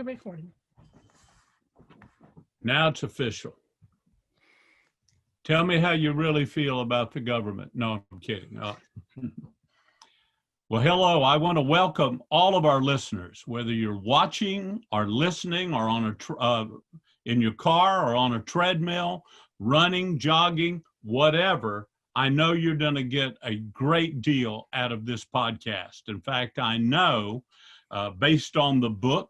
recording. Now it's official. Tell me how you really feel about the government. No, I'm kidding. Well, hello. I want to welcome all of our listeners, whether you're watching or listening or on in your car or on a treadmill, running, jogging, whatever. I know you're going to get a great deal out of this podcast. In fact, I know based on the book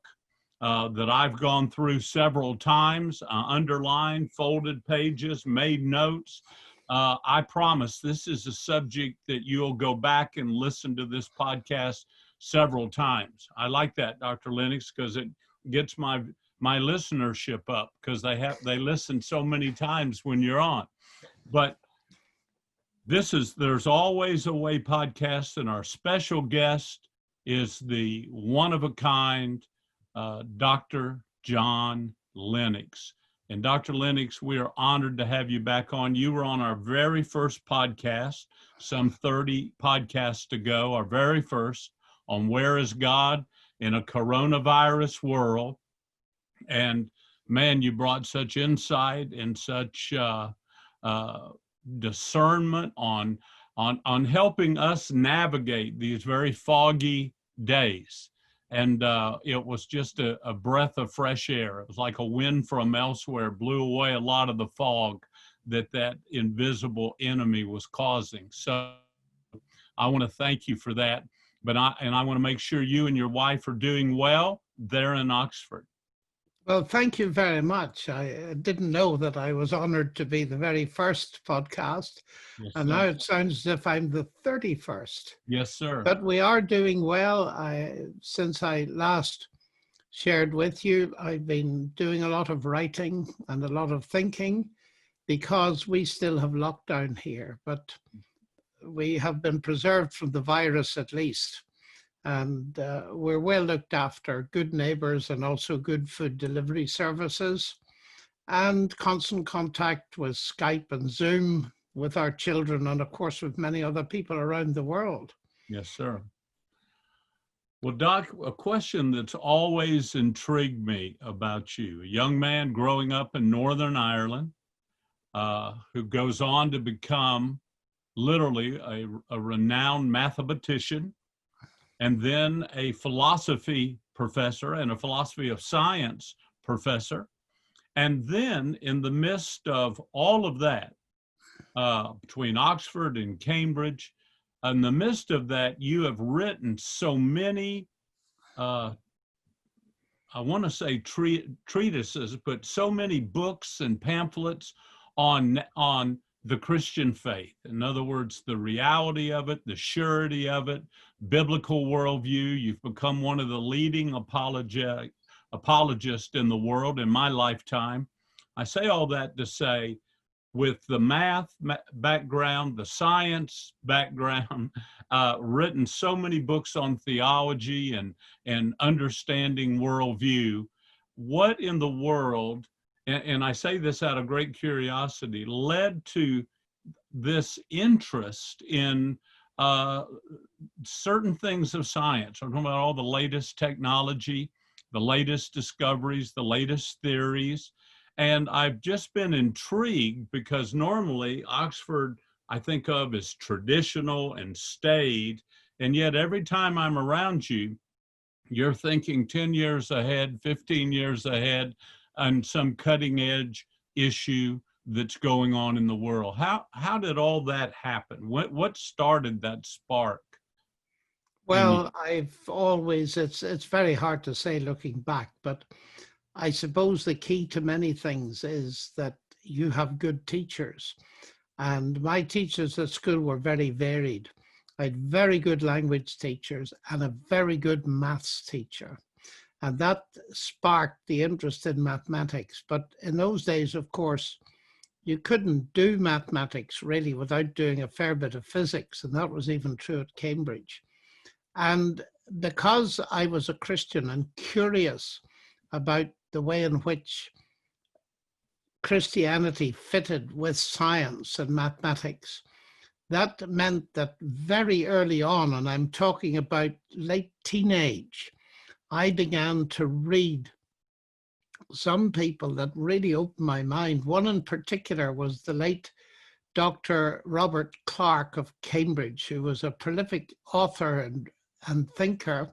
that I've gone through several times, underlined, folded pages, made notes. I promise this is a subject that you'll go back and listen to this podcast several times. I like that, Dr. Lennox, because it gets my listenership up, because they listen so many times when you're on. But There's Always a Way podcast, and our special guest is the one-of-a-kind Dr. John Lennox. And Dr. Lennox, we are honored to have you back on. You were on our very first podcast, some 30 podcasts ago, our very first, on Where is God in a Coronavirus World. And man, you brought such insight and such discernment on helping us navigate these very foggy days. And it was just a breath of fresh air. It was like a wind from elsewhere, blew away a lot of the fog that invisible enemy was causing. So I want to thank you for that. But I want to make sure you and your wife are doing well there in Oxford. Well, thank you very much. I didn't know that I was honored to be the very first podcast. Yes, and now it sounds as if I'm the 31st. Yes, sir. But we are doing well. Since I last shared with you, I've been doing a lot of writing and a lot of thinking, because we still have lockdown here, but we have been preserved from the virus at least. And we're well looked after, good neighbors, and also good food delivery services, and constant contact with Skype and Zoom with our children, and of course with many other people around the world. Yes, sir. Well, Doc, a question that's always intrigued me about you, a young man growing up in Northern Ireland, who goes on to become literally a renowned mathematician, and then a philosophy professor and a philosophy of science professor. And then in the midst of all of that, between Oxford and Cambridge, in the midst of that, you have written so many, I want to say treatises, but so many books and pamphlets on the Christian faith. In other words, the reality of it, the surety of it, biblical worldview. You've become one of the leading apologists in the world in my lifetime. I say all that to say, with the math background, the science background, written so many books on theology and understanding worldview, what in the world, and I say this out of great curiosity, led to this interest in certain things of science? I'm talking about all the latest technology, the latest discoveries, the latest theories. And I've just been intrigued, because normally Oxford I think of as traditional and staid, and yet every time I'm around you, you're thinking 10 years ahead, 15 years ahead, on some cutting edge issue that's going on in the world. How did all that happen? What started that spark? Well, I've always, it's very hard to say looking back, but I suppose the key to many things is that you have good teachers. And my teachers at school were very varied. I had very good language teachers and a very good maths teacher. And that sparked the interest in mathematics. But in those days, of course, you couldn't do mathematics really without doing a fair bit of physics. And that was even true at Cambridge. And because I was a Christian and curious about the way in which Christianity fitted with science and mathematics, that meant that very early on, and I'm talking about late teenage, I began to read some people that really opened my mind. One in particular was the late Dr. Robert Clark of Cambridge, who was a prolific author and thinker.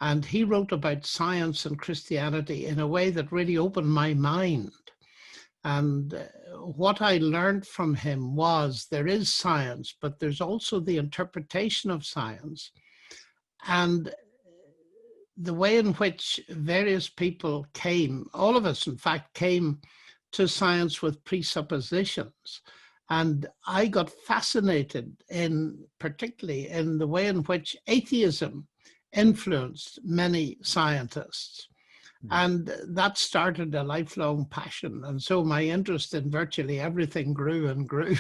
And he wrote about science and Christianity in a way that really opened my mind. And what I learned from him was there is science, but there's also the interpretation of science. And the way in which various people came, all of us, in fact, came to science with presuppositions. And I got fascinated particularly in the way in which atheism influenced many scientists. And that started a lifelong passion. And so my interest in virtually everything grew and grew.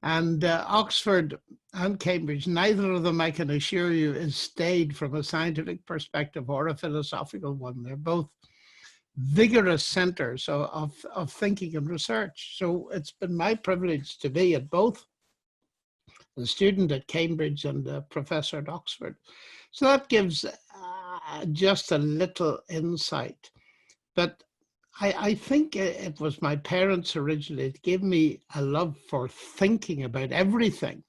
And Oxford and Cambridge, neither of them, I can assure you, is staid from a scientific perspective or a philosophical one. They're both vigorous centers of thinking and research. So it's been my privilege to be at both, a student at Cambridge and a professor at Oxford. So that gives just a little insight. But I think it was my parents originally. It gave me a love for thinking about everything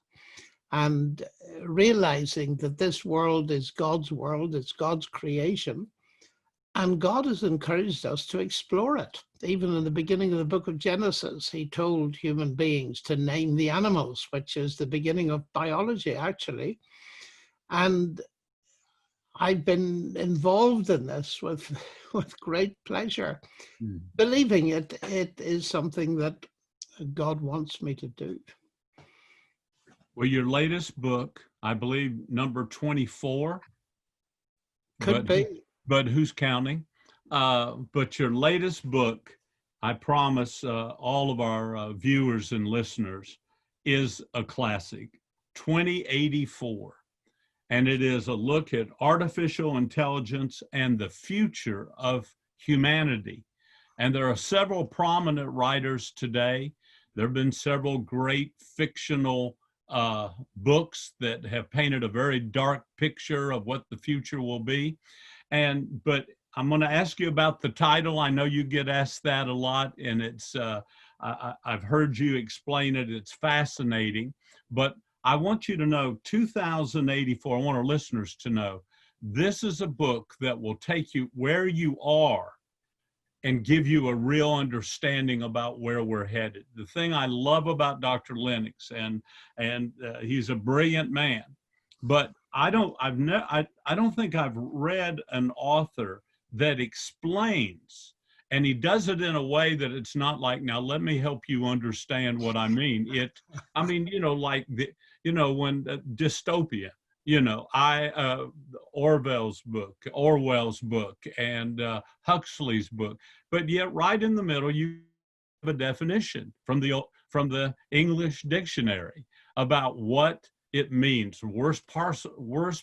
and realizing that this world is God's world, it's God's creation. And God has encouraged us to explore it. Even in the beginning of the book of Genesis, he told human beings to name the animals, which is the beginning of biology, actually. And I've been involved in this with great pleasure, believing it is something that God wants me to do. Well, your latest book, I believe, number 24. Could be. But who's counting? But your latest book, I promise all of our viewers and listeners, is a classic, 2084. And it is a look at artificial intelligence and the future of humanity. And there are several prominent writers today. There have been several great fictional books that have painted a very dark picture of what the future will be. But I'm going to ask you about the title. I know you get asked that a lot, and it's I've heard you explain it. It's fascinating, but I want you to know 2084, I want our listeners to know, this is a book that will take you where you are and give you a real understanding about where we're headed. The thing I love about Dr. Lennox, and he's a brilliant man, but I don't think I've read an author that explains, and he does it in a way that it's not like, now let me help you understand what I mean. Like when dystopia, Orwell's book and Huxley's book, but yet right in the middle you have a definition from the English dictionary about what it means, worst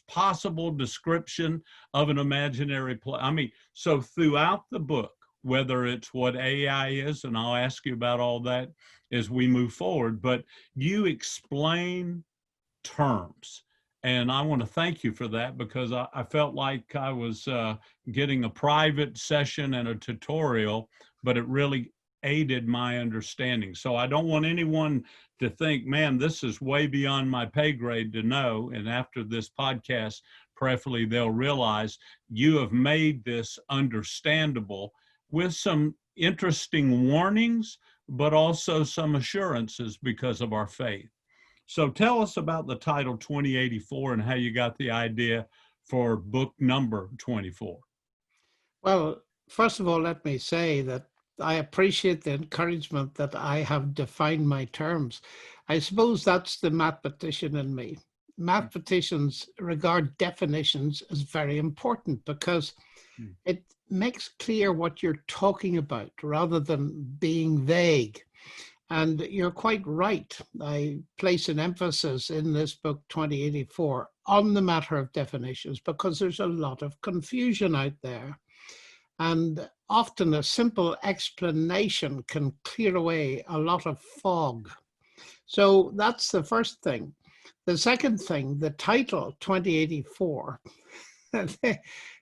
possible description of an imaginary place. So throughout the book, whether it's what AI is, and I'll ask you about all that as we move forward, but you explain terms. And I want to thank you for that, because I felt like I was getting a private session and a tutorial, but it really aided my understanding. So I don't want anyone to think, man, this is way beyond my pay grade to know. And after this podcast, prayerfully, they'll realize you have made this understandable with some interesting warnings, but also some assurances because of our faith. So tell us about the title 2084 and how you got the idea for book number 24. Well, first of all, let me say that I appreciate the encouragement that I have defined my terms. I suppose that's the mathematician in me. Mathematicians regard definitions as very important because it makes clear what you're talking about rather than being vague. And you're quite right. I place an emphasis in this book, 2084, on the matter of definitions because there's a lot of confusion out there. And often a simple explanation can clear away a lot of fog. So that's the first thing. The second thing, the title, 2084,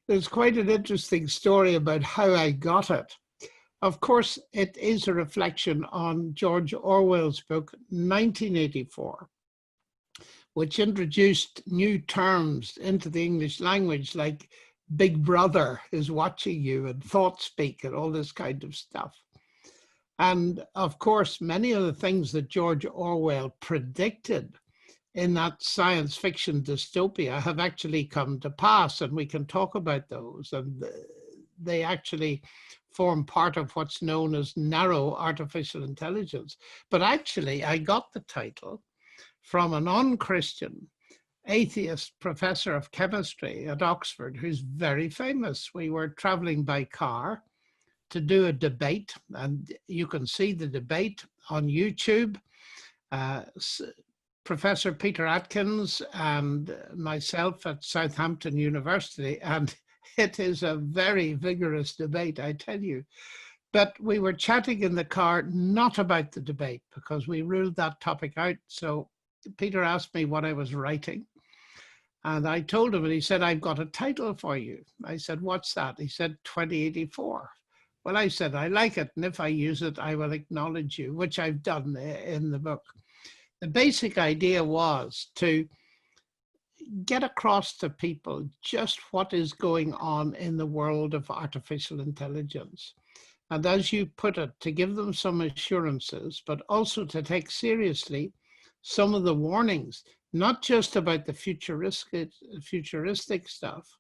There's quite an interesting story about how I got it. Of course, it is a reflection on George Orwell's book, 1984, which introduced new terms into the English language like Big Brother is watching you and thought speak and all this kind of stuff. And of course, many of the things that George Orwell predicted in that science fiction dystopia have actually come to pass, and we can talk about those. And they actually form part of what's known as narrow artificial intelligence. But actually, I got the title from a non-Christian atheist professor of chemistry at Oxford, who's very famous. We were traveling by car to do a debate, and you can see the debate on YouTube. Professor Peter Atkins and myself at Southampton University, and it is a very vigorous debate, I tell you. But we were chatting in the car, not about the debate, because we ruled that topic out. So Peter asked me what I was writing. And I told him, and he said, I've got a title for you. I said, what's that? He said, 2084. Well, I said, I like it. And if I use it, I will acknowledge you, which I've done in the book. The basic idea was to get across to people just what is going on in the world of artificial intelligence. And as you put it, to give them some assurances, but also to take seriously some of the warnings, not just about the futuristic stuff,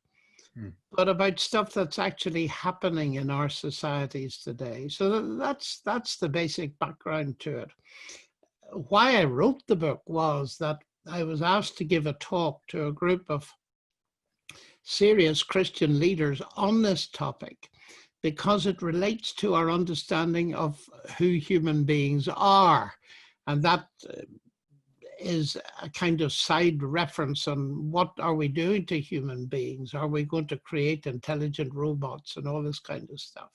but about stuff that's actually happening in our societies today. So that's the basic background to it. Why I wrote the book was that I was asked to give a talk to a group of serious Christian leaders on this topic, because it relates to our understanding of who human beings are. And that is a kind of side reference on what are we doing to human beings? Are we going to create intelligent robots and all this kind of stuff?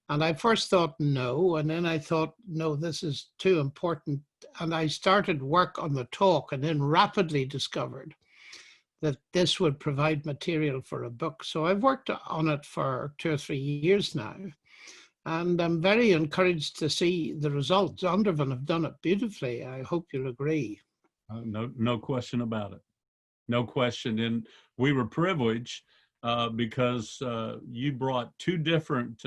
And I first thought no, and then I thought, no, this is too important. And I started work on the talk and then rapidly discovered that this would provide material for a book. So I've worked on it for 2 or 3 years now. And I'm very encouraged to see the results. Undervan have done it beautifully. I hope you'll agree. No question about it. No question. And we were privileged because you brought 2 different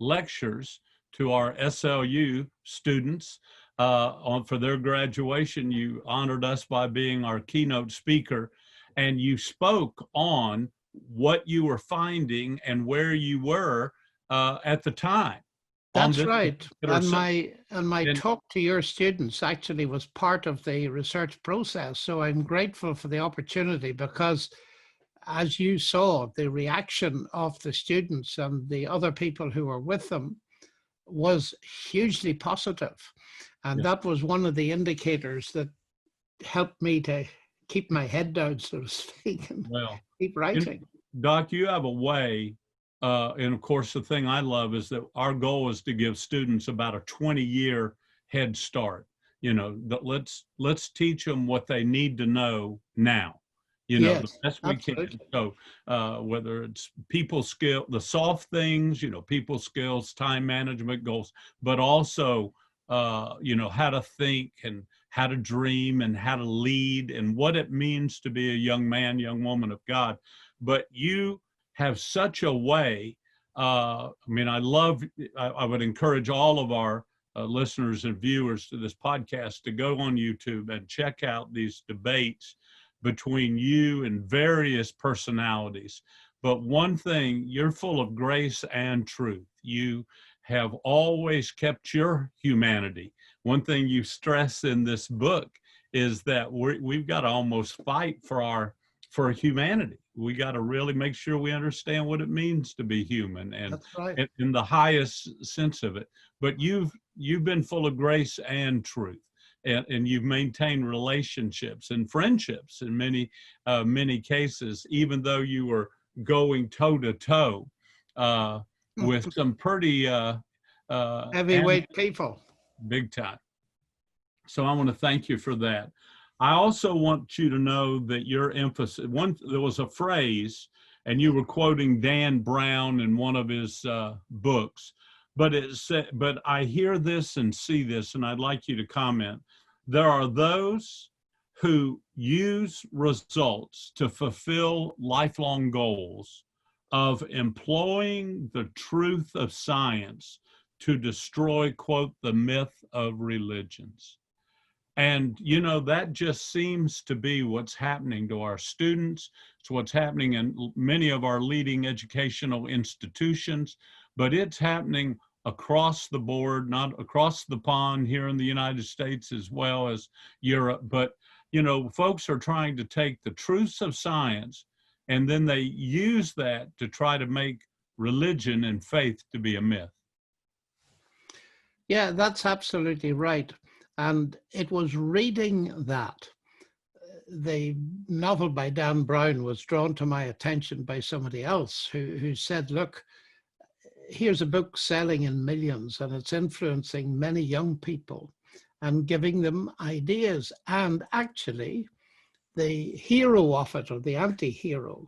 lectures to our SLU students for their graduation. You honored us by being our keynote speaker, and you spoke on what you were finding and where you were at the time. That's right. And my talk to your students actually was part of the research process. So I'm grateful for the opportunity, because as you saw, the reaction of the students and the other people who were with them was hugely positive. And that was one of the indicators that helped me to keep my head down, so to speak, and keep writing. Doc, you have a way, and of course, the thing I love is that our goal is to give students about a 20-year head start. You know, let's teach them what they need to know now. You know, yes, the best we can. So whether it's people skill, the soft things, you know, people skills, time management goals, but also, you know, how to think and how to dream and how to lead and what it means to be a young man, young woman of God. But you have such a way. I mean, I would encourage all of our listeners and viewers to this podcast to go on YouTube and check out these debates between you and various personalities. But one thing, you're full of grace and truth. You have always kept your humanity. One thing you stress in this book is that we've got to almost fight for humanity. We got to really make sure we understand what it means to be human, and that's right, in the highest sense of it. But you've been full of grace and truth. And you've maintained relationships and friendships in many cases, even though you were going toe to toe with some pretty heavyweight people. Big time. So I want to thank you for that. I also want you to know that your emphasis, there was a phrase and you were quoting Dan Brown in one of his books. But it said, but I hear this and see this, and I'd like you to comment. There are those who use results to fulfill lifelong goals of employing the truth of science to destroy, quote, the myth of religions. And, you know, that just seems to be what's happening to our students. It's what's happening in many of our leading educational institutions, but it's happening across the board, not across the pond here in the United States as well as Europe. But, you know, folks are trying to take the truths of science and then they use that to try to make religion and faith to be a myth. Yeah, that's absolutely right. And it was reading that. The novel by Dan Brown was drawn to my attention by somebody else who said, look, here's a book selling in millions and it's influencing many young people and giving them ideas. And actually, the hero of it, or the anti-hero,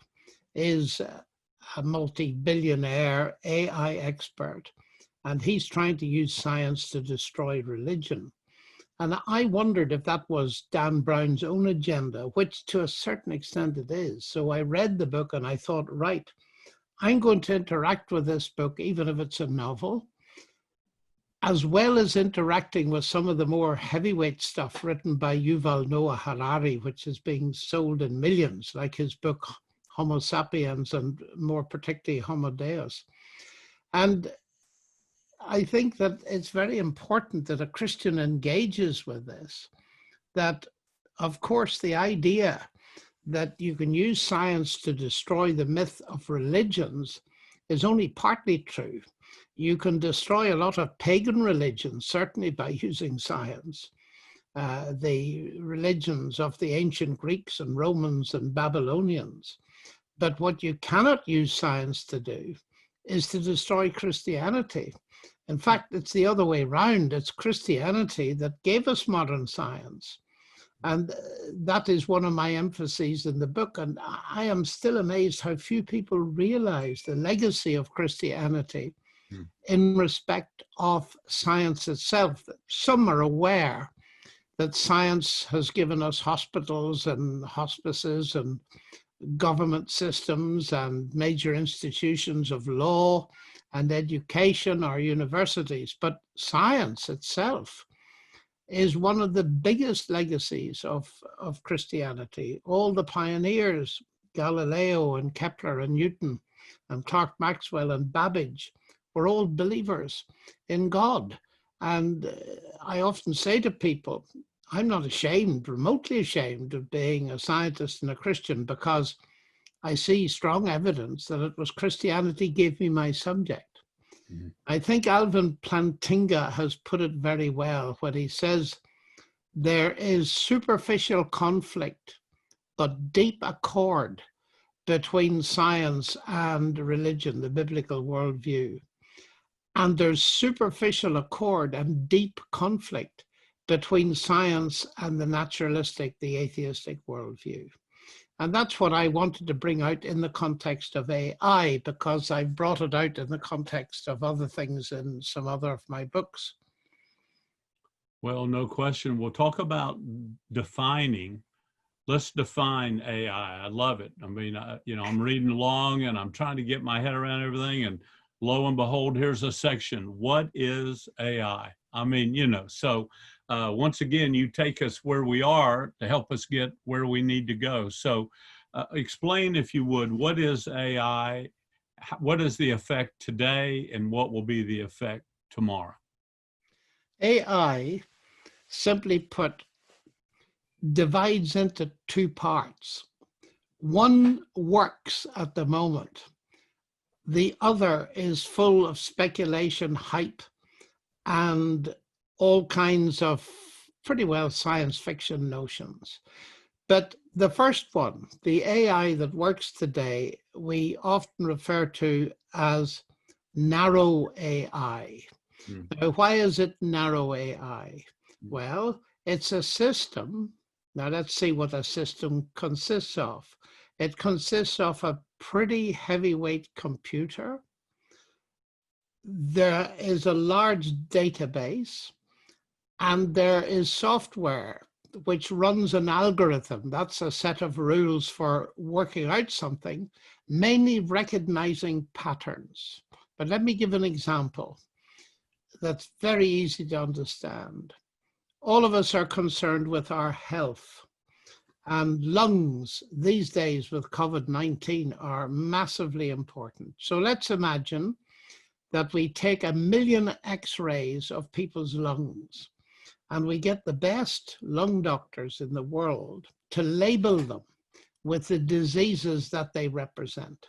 is a multi-billionaire AI expert. And he's trying to use science to destroy religion. And I wondered if that was Dan Brown's own agenda, which to a certain extent it is. So I read the book and I thought, right, I'm going to interact with this book, even if it's a novel, as well as interacting with some of the more heavyweight stuff written by Yuval Noah Harari, which is being sold in millions, like his book, Homo Sapiens, and more particularly Homo Deus. And I think that it's very important that a Christian engages with this, that of course the idea that you can use science to destroy the myth of religions is only partly true. You can destroy a lot of pagan religions, certainly by using science. The religions of the ancient Greeks and Romans and Babylonians. But what you cannot use science to do is to destroy Christianity. In fact, it's the other way around. It's Christianity that gave us modern science. And that is one of my emphases in the book. And I am still amazed how few people realize the legacy of Christianity in respect of science itself. Some are aware that science has given us hospitals and hospices and government systems and major institutions of law and education, our universities, but science itself is one of the biggest legacies of Christianity. All the pioneers, Galileo and Kepler and Newton and Clerk Maxwell and Babbage, were all believers in God. And I often say to people, I'm not ashamed, remotely ashamed of being a scientist and a Christian, because I see strong evidence that it was Christianity gave me my subject. Mm-hmm. I think Alvin Plantinga has put it very well when he says, there is superficial conflict, but deep accord between science and religion, the biblical worldview. And there's superficial accord and deep conflict between science and the naturalistic, the atheistic worldview. And that's what I wanted to bring out in the context of AI, because I've brought it out in the context of other things in some other of my books. Well, no question. We'll talk about defining. Let's define AI. I love it. I mean, you know, I'm reading along and I'm trying to get my head around everything. And lo and behold, here's a section. What is AI? I mean, you know, so once again, you take us where we are to help us get where we need to go. So explain, if you would, what is AI? What is the effect today and what will be the effect tomorrow? AI, simply put, divides into two parts. One works at the moment. The other is full of speculation, hype, and all kinds of pretty well science fiction notions. But the first one, the AI that works today, we often refer to as narrow AI. Now, why is it narrow AI? Well, it's a system. Now let's see what a system consists of. It consists of a pretty heavyweight computer. There is a large database, and there is software which runs an algorithm. That's a set of rules for working out something, mainly recognizing patterns. But let me give an example that's very easy to understand. All of us are concerned with our health, and lungs these days with COVID-19 are massively important. So let's imagine that we take 1 million x-rays of people's lungs, and we get the best lung doctors in the world to label them with the diseases that they represent.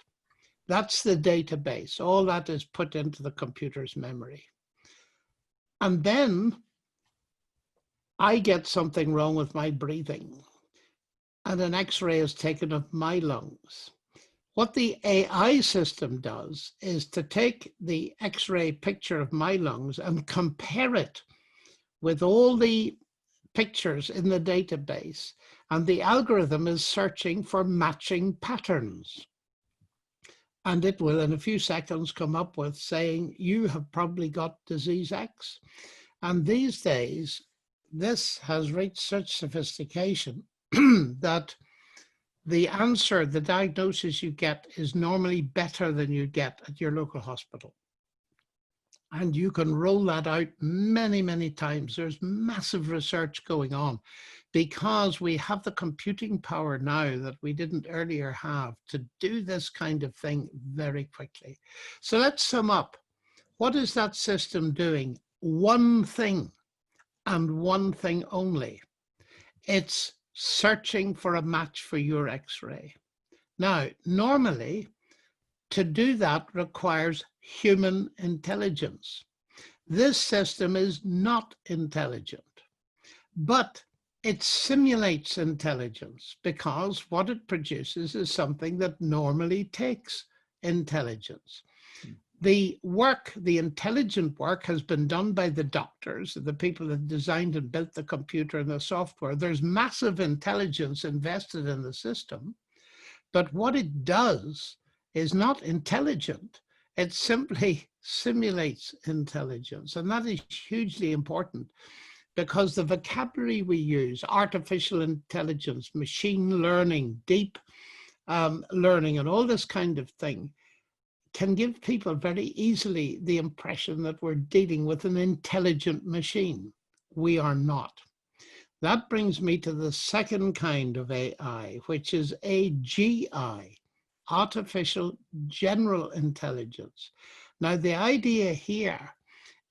That's the database. All that is put into the computer's memory. And then I get something wrong with my breathing, and an x-ray is taken of my lungs. What the AI system does is to take the x-ray picture of my lungs and compare it with all the pictures in the database, and the algorithm is searching for matching patterns. And it will, in a few seconds, come up with saying, you have probably got disease X. And these days, this has reached such sophistication that the answer, the diagnosis you get is normally better than you get at your local hospital. And you can roll that out many, many times. There's massive research going on because we have the computing power now that we didn't earlier have to do this kind of thing very quickly. So let's sum up. What is that system doing? One thing, and one thing only. It's searching for a match for your X-ray. Now, normally, to do that requires human intelligence. This system is not intelligent, but it simulates intelligence because what it produces is something that normally takes intelligence. The work, the intelligent work, has been done by the doctors, the people that designed and built the computer and the software. There's massive intelligence invested in the system, but what it does is not intelligent. It simply simulates intelligence. And that is hugely important because the vocabulary we use, artificial intelligence, machine learning, deep learning, and all this kind of thing, can give people very easily the impression that we're dealing with an intelligent machine. We are not. That brings me to the second kind of AI, which is AGI, artificial general intelligence. Now, the idea here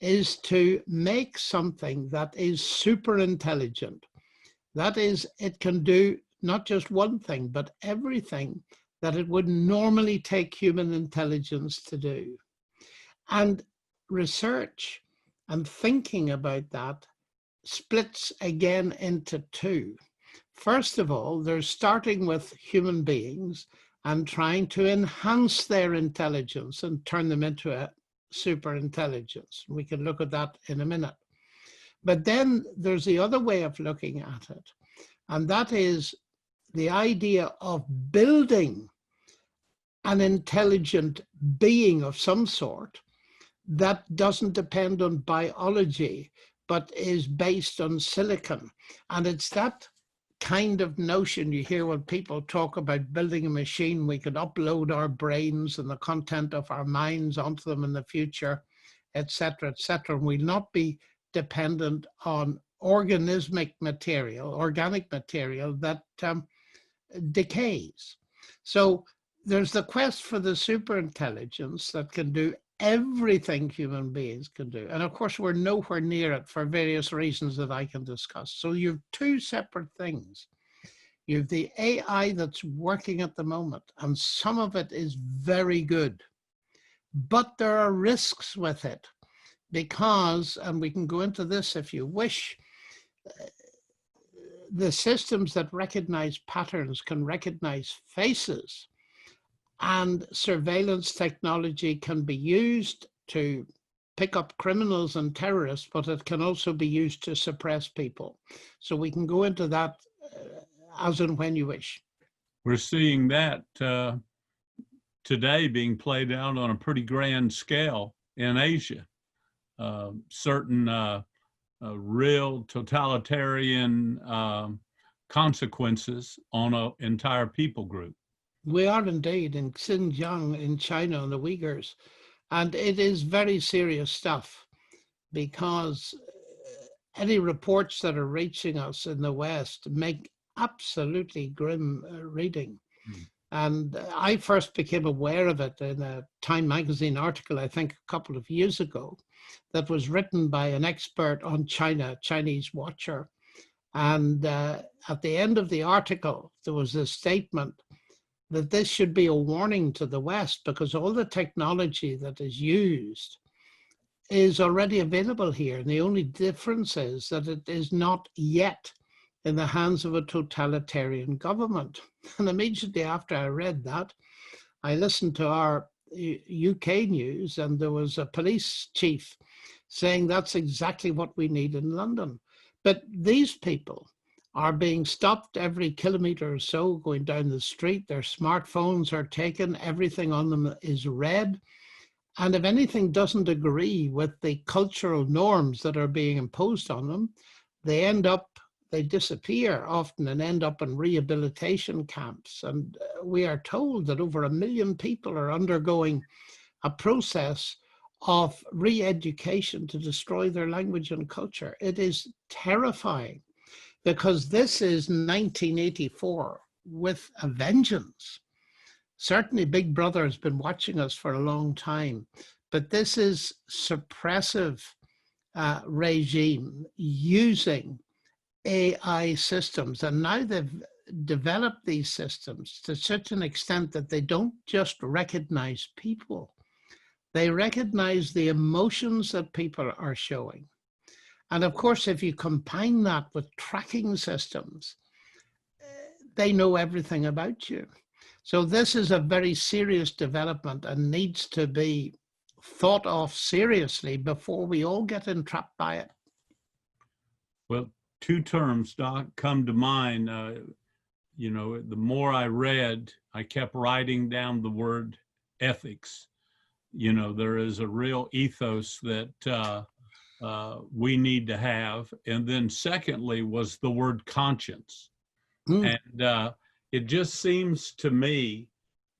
is to make something that is super intelligent. That is, it can do not just one thing, but everything that it would normally take human intelligence to do. And research and thinking about that splits again into two. First of all, they're starting with human beings and trying to enhance their intelligence and turn them into a super intelligence. We can look at that in a minute. But then there's the other way of looking at it, and that is the idea of building an intelligent being of some sort that doesn't depend on biology, but is based on silicon. And it's that kind of notion you hear when people talk about building a machine. We could upload our brains and the content of our minds onto them in the future, et cetera, and we'll not be dependent on organic material that decays. So there's the quest for the super intelligence that can do everything human beings can do. And of course, we're nowhere near it for various reasons that I can discuss. So you have two separate things. You have the AI that's working at the moment, and some of it is very good. But there are risks with it because, and we can go into this if you wish, the systems that recognize patterns can recognize faces. And surveillance technology can be used to pick up criminals and terrorists, but it can also be used to suppress people. So we can go into that as and when you wish. We're seeing that today being played out on a pretty grand scale in Asia. Certain real totalitarian consequences on an entire people group. We are indeed in Xinjiang in China and the Uyghurs. And it is very serious stuff because any reports that are reaching us in the West make absolutely grim reading. Mm. And I first became aware of it in a Time magazine article, I think a couple of years ago, that was written by an expert on China, Chinese watcher. And at the end of the article, there was a statement that this should be a warning to the West because all the technology that is used is already available here. And the only difference is that it is not yet in the hands of a totalitarian government. And immediately after I read that, I listened to our UK news, and there was a police chief saying that's exactly what we need in London. But these people are being stopped every kilometer or so going down the street. Their smartphones are taken, everything on them is read. And if anything doesn't agree with the cultural norms that are being imposed on them, they disappear often and end up in rehabilitation camps. And we are told that over 1 million people are undergoing a process of re-education to destroy their language and culture. It is terrifying because this is 1984 with a vengeance. Certainly Big Brother has been watching us for a long time, but this is suppressive regime using AI systems. And now they've developed these systems to such an extent that they don't just recognize people, they recognize the emotions that people are showing. And of course, if you combine that with tracking systems, they know everything about you. So this is a very serious development and needs to be thought of seriously before we all get entrapped by it. Well, two terms, Doc, come to mind. You know, the more I read, I kept writing down the word ethics. You know, there is a real ethos that we need to have. And then secondly was the word conscience. And it just seems to me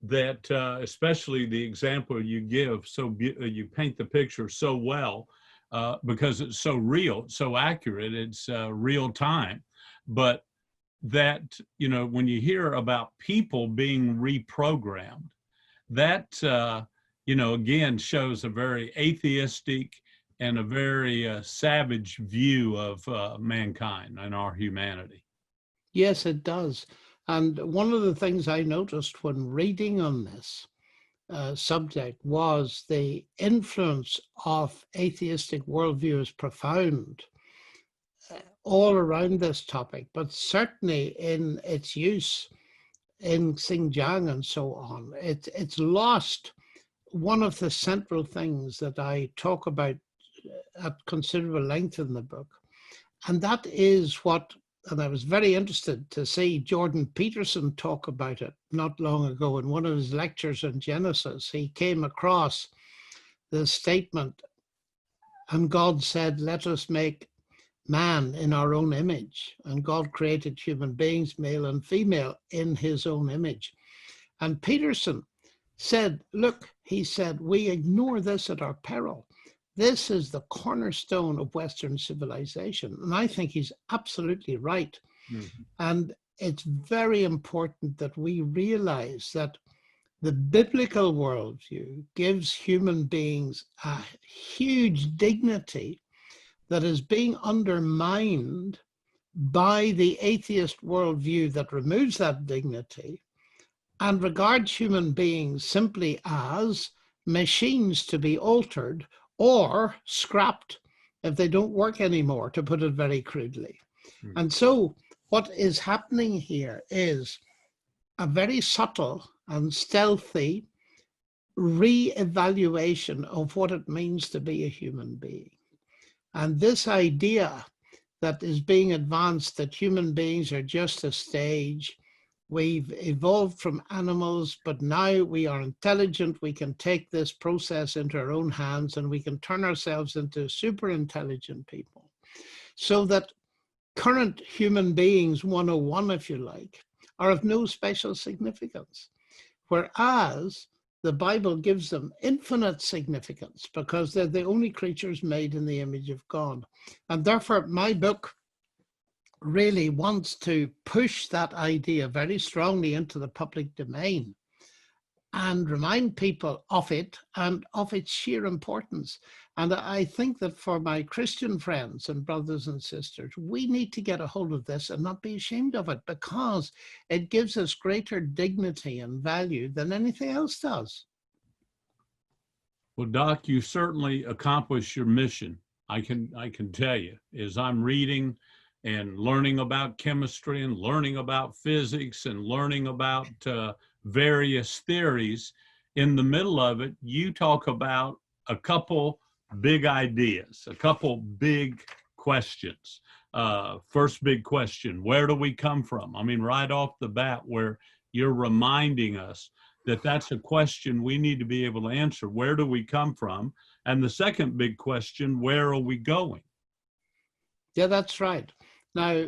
that, especially the example you give, you paint the picture so well, because it's so real, so accurate, it's real time. But that, you know, when you hear about people being reprogrammed, that, you know, again, shows a very atheistic and a very savage view of mankind and our humanity. Yes, it does. And one of the things I noticed when reading on this subject was the influence of atheistic worldview is profound all around this topic, but certainly in its use in Xinjiang and so on. It's lost one of the central things that I talk about at considerable length in the book, and that is what, and I was very interested to see Jordan Peterson talk about it not long ago in one of his lectures on Genesis. He came across the statement, and God said, let us make man in our own image. And God created human beings, male and female, in his own image. And Peterson said, look, he said, we ignore this at our peril. This is the cornerstone of Western civilization. And I think he's absolutely right. Mm-hmm. And it's very important that we realize that the biblical worldview gives human beings a huge dignity that is being undermined by the atheist worldview that removes that dignity and regards human beings simply as machines to be altered or scrapped if they don't work anymore, to put it very crudely. Mm. And so what is happening here is a very subtle and stealthy re-evaluation of what it means to be a human being. And this idea that is being advanced that human beings are just a stage We've evolved from animals, but now we are intelligent. We can take this process into our own hands and we can turn ourselves into super intelligent people. So that current human beings 101, if you like, are of no special significance. Whereas the Bible gives them infinite significance because they're the only creatures made in the image of God. And therefore, my book really wants to push that idea very strongly into the public domain and remind people of it and of its sheer importance. And I think that for my Christian friends and brothers and sisters, we need to get a hold of this and not be ashamed of it, because it gives us greater dignity and value than anything else does. Well, Doc, you certainly accomplished your mission. I can tell you, as I'm reading and learning about chemistry and learning about physics and learning about various theories, in the middle of it, you talk about a couple big ideas, a couple big questions. First big question, where do we come from? I mean, right off the bat, where you're reminding us that that's a question we need to be able to answer. Where do we come from? And the second big question, where are we going? Yeah, that's right. Now,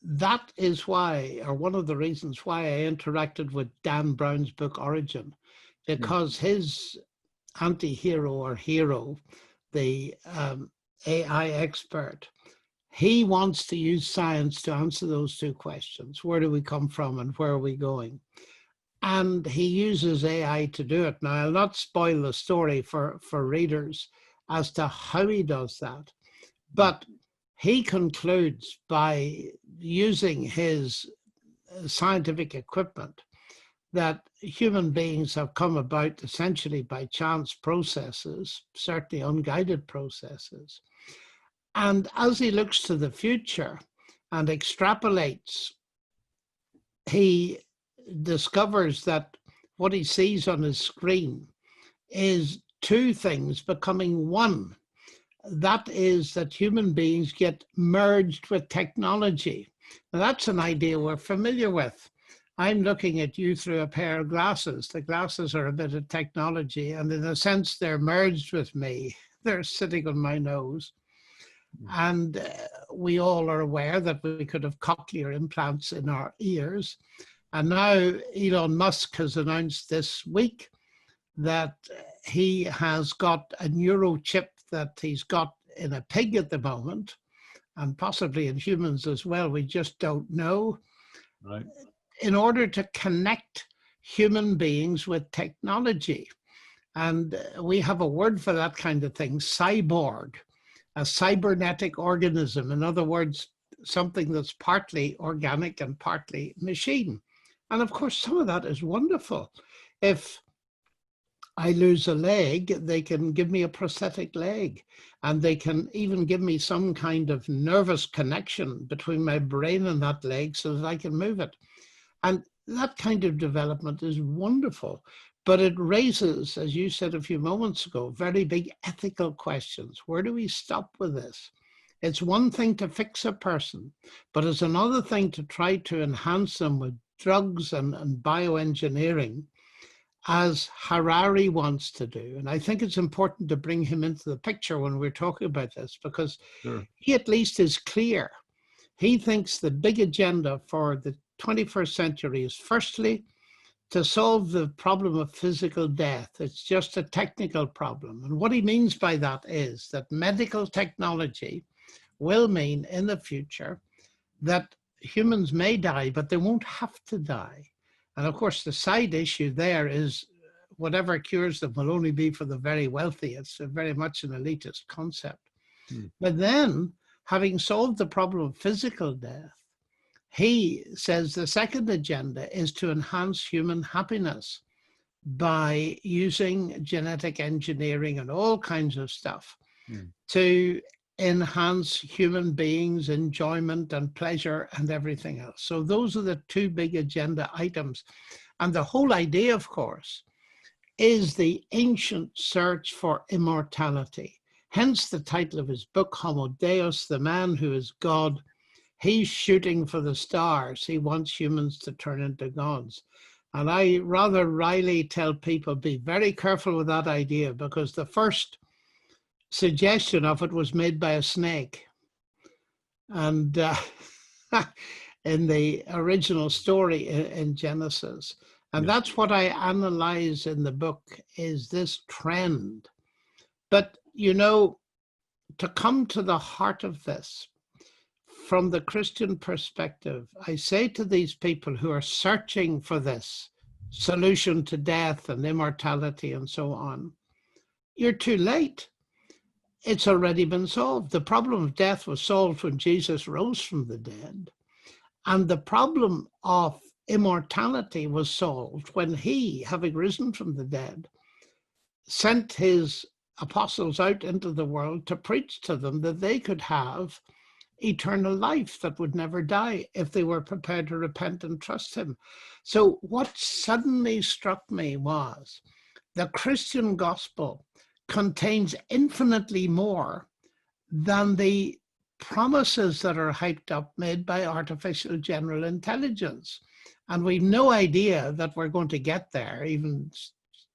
that is why, or one of the reasons why I interacted with Dan Brown's book Origin, because his anti-hero or hero, the AI expert, he wants to use science to answer those two questions. Where do we come from and where are we going? And he uses AI to do it. Now, I'll not spoil the story for readers as to how he does that, but he concludes by using his scientific equipment that human beings have come about essentially by chance processes, certainly unguided processes. And as he looks to the future and extrapolates, he discovers that what he sees on his screen is two things becoming one. That is that human beings get merged with technology. Now, that's an idea we're familiar with. I'm looking at you through a pair of glasses. The glasses are a bit of technology, and in a sense, they're merged with me. They're sitting on my nose. And we all are aware that we could have cochlear implants in our ears. And now Elon Musk has announced this week that he has got a neurochip that he's got in a pig at the moment, and possibly in humans as well. We just don't know. Right. In order to connect human beings with technology. And we have a word for that kind of thing, cyborg, a cybernetic organism. In other words, something that's partly organic and partly machine. And of course, some of that is wonderful. If I lose a leg, they can give me a prosthetic leg, and they can even give me some kind of nervous connection between my brain and that leg so that I can move it. And that kind of development is wonderful, but it raises, as you said a few moments ago, very big ethical questions. Where do we stop with this? It's one thing to fix a person, but it's another thing to try to enhance them with drugs and bioengineering, as Harari wants to do. And I think it's important to bring him into the picture when we're talking about this, because he at least is clear. He thinks the big agenda for the 21st century is firstly to solve the problem of physical death. It's just a technical problem. And what he means by that is that medical technology will mean in the future that humans may die, but they won't have to die. And of course, the side issue there is whatever cures them will only be for the very wealthy. It's very much an elitist concept. But then, having solved the problem of physical death, he says the second agenda is to enhance human happiness by using genetic engineering and all kinds of stuff to enhance human beings' enjoyment and pleasure and everything else. So those are the two big agenda items. And the whole idea, of course, is the ancient search for immortality. Hence the title of his book, Homo Deus, the man who is God. He's shooting for the stars. He wants humans to turn into gods. And I rather wryly tell people, be very careful with that idea, because the first suggestion of it was made by a snake. And in the original story in Genesis. And that's what I analyze in the book, is this trend. But, you know, to come to the heart of this, from the Christian perspective, I say to these people who are searching for this solution to death and immortality and so on, you're too late. It's already been solved. The problem of death was solved when Jesus rose from the dead. And the problem of immortality was solved when he, having risen from the dead, sent his apostles out into the world to preach to them that they could have eternal life that would never die if they were prepared to repent and trust him. So what suddenly struck me was the Christian gospel contains infinitely more than the promises that are hyped up made by artificial general intelligence. And we've no idea that we're going to get there, even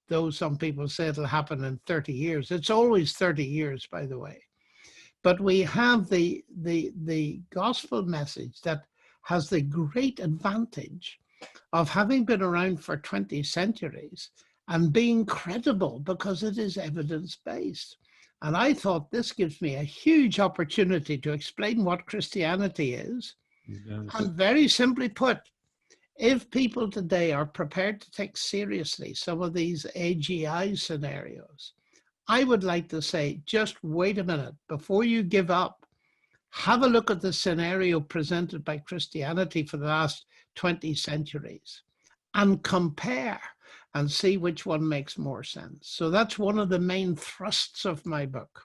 though some people say it'll happen in 30 years. It's always 30 years, by the way. But we have the gospel message that has the great advantage of having been around for 20 centuries and being credible because it is evidence-based. And I thought this gives me a huge opportunity to explain what Christianity is. And very simply put, if people today are prepared to take seriously some of these AGI scenarios, I would like to say, just wait a minute, before you give up, have a look at the scenario presented by Christianity for the last 20 centuries and compare and see which one makes more sense. So that's one of the main thrusts of my book.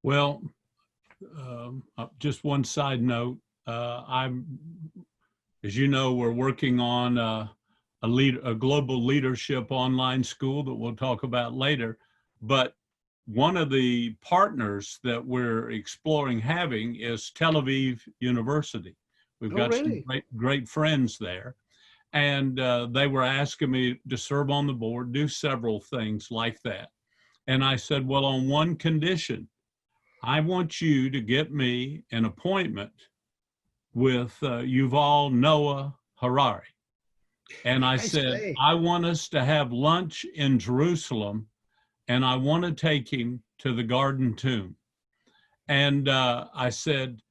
Well, just one side note, as you know, we're working on a global leadership online school that we'll talk about later. But one of the partners that we're exploring having is Tel Aviv University. We've got some great friends there. And they were asking me to serve on the board, do several things like that. And I said, well, on one condition, I want you to get me an appointment with Yuval Noah Harari. And I said, I want us to have lunch in Jerusalem, and I want to take him to the Garden Tomb. And I said,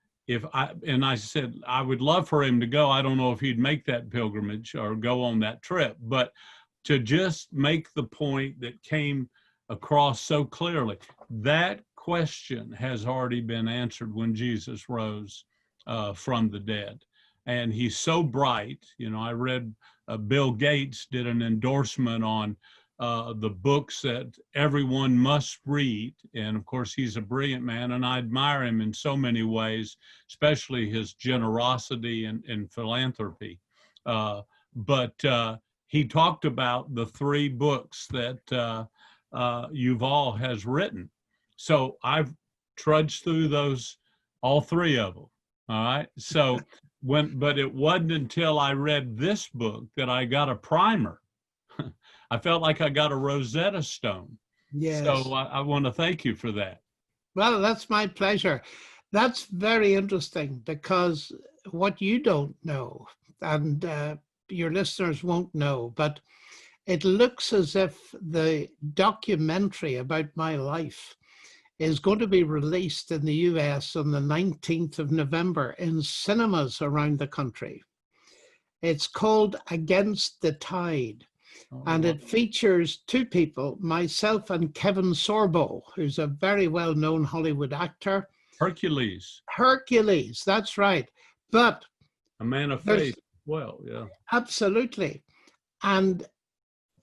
I would love for him to go. I don't know if he'd make that pilgrimage or go on that trip, but to just make the point that came across so clearly, that question has already been answered when Jesus rose from the dead. And he's so bright. You know, I read Bill Gates did an endorsement on the books that everyone must read. And of course, he's a brilliant man, and I admire him in so many ways, especially his generosity and philanthropy. But he talked about the 3 books that Yuval has written. So I've trudged through those, all 3 of them. All right. So but it wasn't until I read this book that I got a primer. I felt like I got a Rosetta Stone. Yes. So I want to thank you for that. Well, that's my pleasure. That's very interesting, because what you don't know, and your listeners won't know, but it looks as if the documentary about my life is going to be released in the US on the 19th of November in cinemas around the country. It's called Against the Tide. And it features 2 people, myself and Kevin Sorbo, who's a very well-known Hollywood actor. Hercules, that's right. But a man of faith. Well, yeah. Absolutely. And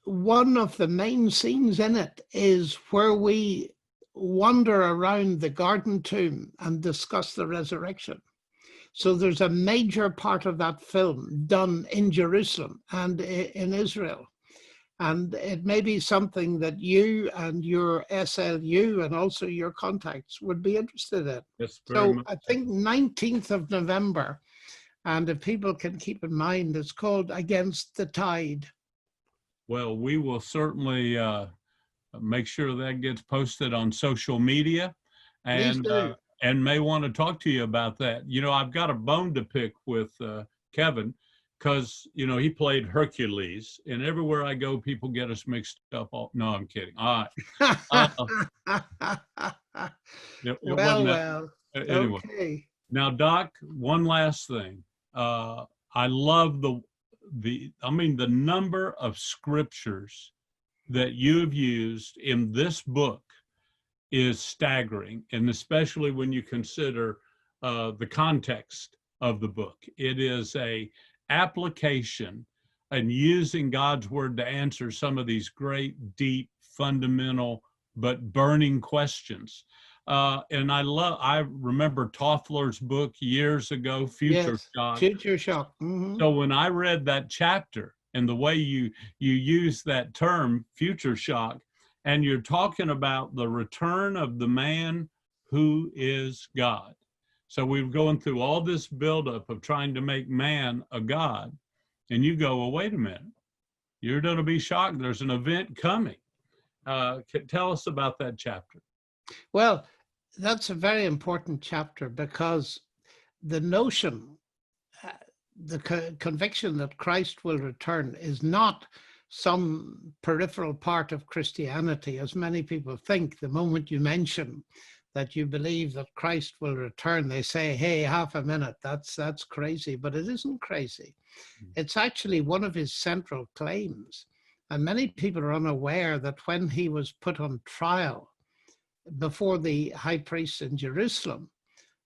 one of the main scenes in it is where we wander around the Garden Tomb and discuss the resurrection. So there's a major part of that film done in Jerusalem and in Israel. And it may be something that you and your SLU and also your contacts would be interested in. Yes, very So much. I think 19th of November, and if people can keep in mind, it's called Against the Tide. Well, we will certainly make sure that gets posted on social media, Please and do. may want to talk to you about that. You know, I've got a bone to pick with Kevin, because you know he played Hercules, and everywhere I go, people get us mixed up. All, no, I'm kidding. All right, it Well, wasn't that. well, Anyway, okay. now Doc, one last thing. I love I mean the number of scriptures that you've used in this book is staggering, and especially when you consider the context of the book. It is a application and using God's word to answer some of these great, deep, fundamental, but burning questions. And I remember Toffler's book years ago, Future Yes, Shock. future shock. Hmm. So when I read that chapter and the way you use that term, future shock, and you're talking about the return of the man who is God. So we're going through all this buildup of trying to make man a God, and you go, well, wait a minute, you're going to be shocked. There's an event coming. Tell us about that chapter. Well, that's a very important chapter because the notion, uh, the conviction that Christ will return is not some peripheral part of Christianity, as many people think. The moment you mention that you believe that Christ will return, they say, hey, half a minute, that's crazy. But it isn't crazy. It's actually one of his central claims. And many people are unaware that when he was put on trial before the high priest in Jerusalem,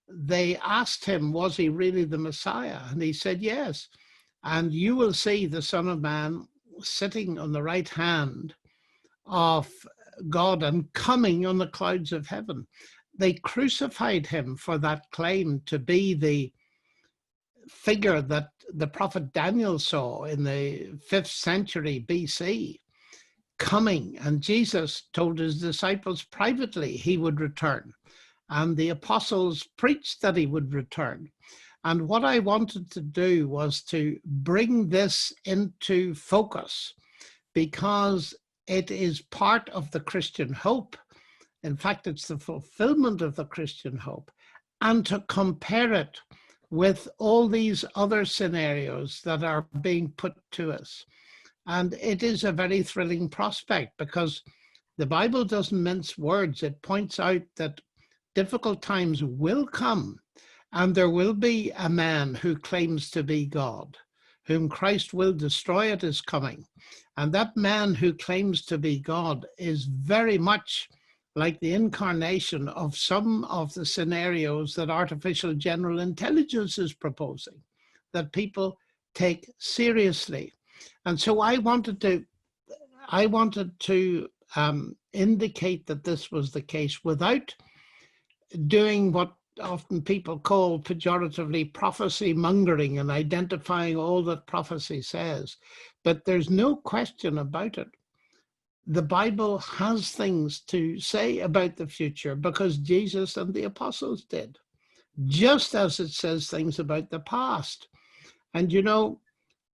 they asked him, was he really the Messiah? And he said, yes. And you will see the Son of Man sitting on the right hand of God and coming on the clouds of heaven. They crucified him for that claim to be the figure that the prophet Daniel saw in the 5th century BC coming. And Jesus told his disciples privately he would return. And the apostles preached that he would return. And what I wanted to do was to bring this into focus because it is part of the Christian hope. In fact, it's the fulfillment of the Christian hope. And to compare it with all these other scenarios that are being put to us. And it is a very thrilling prospect because the Bible doesn't mince words. It points out that difficult times will come, and there will be a man who claims to be God, whom Christ will destroy at his coming. And that man who claims to be God is very much like the incarnation of some of the scenarios that artificial general intelligence is proposing, that people take seriously. And so I wanted to indicate that this was the case without doing what often people call pejoratively prophecy mongering and identifying all that prophecy says. But there's no question about it. The Bible has things to say about the future because Jesus and the apostles did, just as it says things about the past. And you know,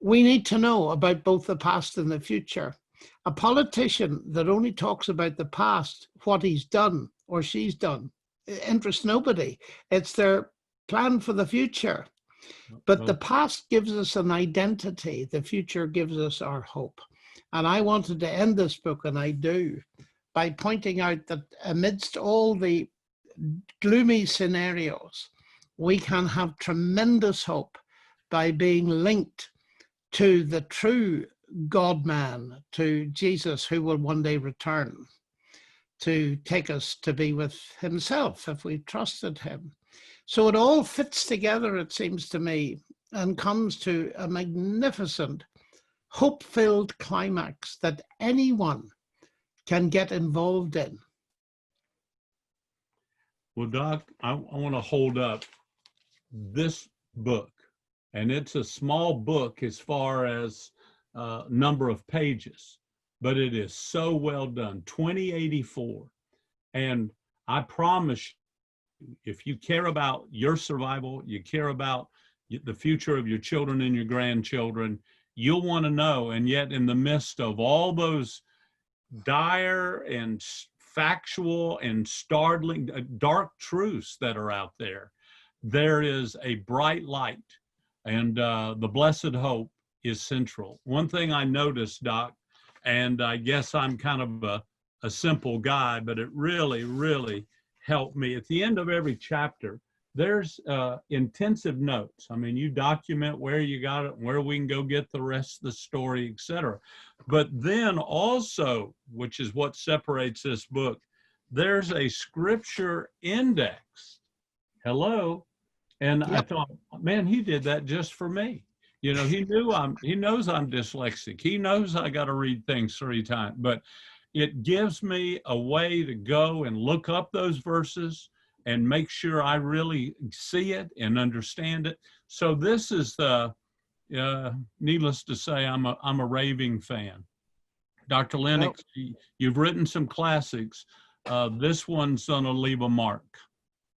we need to know about both the past and the future. A politician that only talks about the past, what he's done or she's done, interests nobody. It's their plan for the future. But the past gives us an identity. The future gives us our hope. And I wanted to end this book, and I do, by pointing out that amidst all the gloomy scenarios, we can have tremendous hope by being linked to the true God-man, to Jesus, who will one day return to take us to be with himself if we trusted him. So it all fits together, it seems to me, and comes to a magnificent, hope-filled climax that anyone can get involved in. Well, Doc, I want to hold up this book, and it's a small book as far as number of pages, but it is so well done. 2084. And I promise you, if you care about your survival, you care about the future of your children and your grandchildren, you'll want to know. And yet, in the midst of all those dire and factual and startling, dark truths that are out there, there is a bright light, and the blessed hope is central. One thing I noticed, Doc, and I guess I'm kind of a simple guy, but it really, really helped me. At the end of every chapter, there's intensive notes. I mean, you document where you got it, where we can go get the rest of the story, etc. But then also, which is what separates this book, there's a scripture index. Hello. And I thought, man, he did that just for me. You know, he knows I'm dyslexic. He knows I got to read things 3 times, but it gives me a way to go and look up those verses and make sure I really see it and understand it. So this is needless to say, I'm a raving fan. Dr. Lennox, you've written some classics. This one's gonna leave a mark.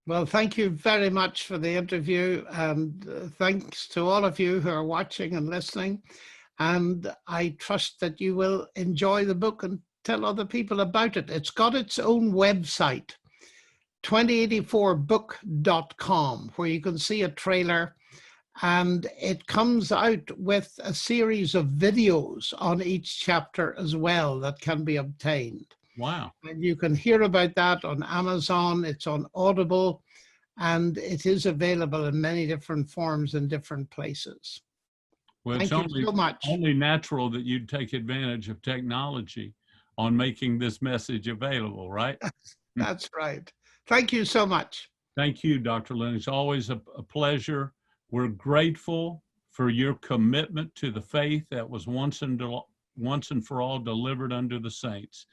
Well, thank you very much for the interview, and thanks to all of you who are watching and listening. And I trust that you will enjoy the book and tell other people about it. It's got its own website, 2084book.com, where you can see a trailer, and it comes out with a series of videos on each chapter as well that can be obtained. Wow. And you can hear about that on Amazon, it's on Audible, and it is available in many different forms in different places. Well, Thank you so much. Only natural that you'd take advantage of technology on making this message available, right? That's right. Thank you so much. Thank you, Dr. Lennox. Always a pleasure. We're grateful for your commitment to the faith that was once and for all delivered unto the saints.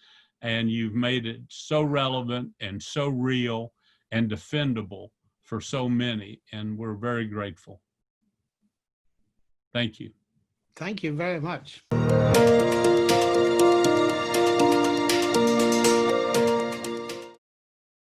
And you've made it so relevant and so real and defendable for so many. And we're very grateful. Thank you. Thank you very much.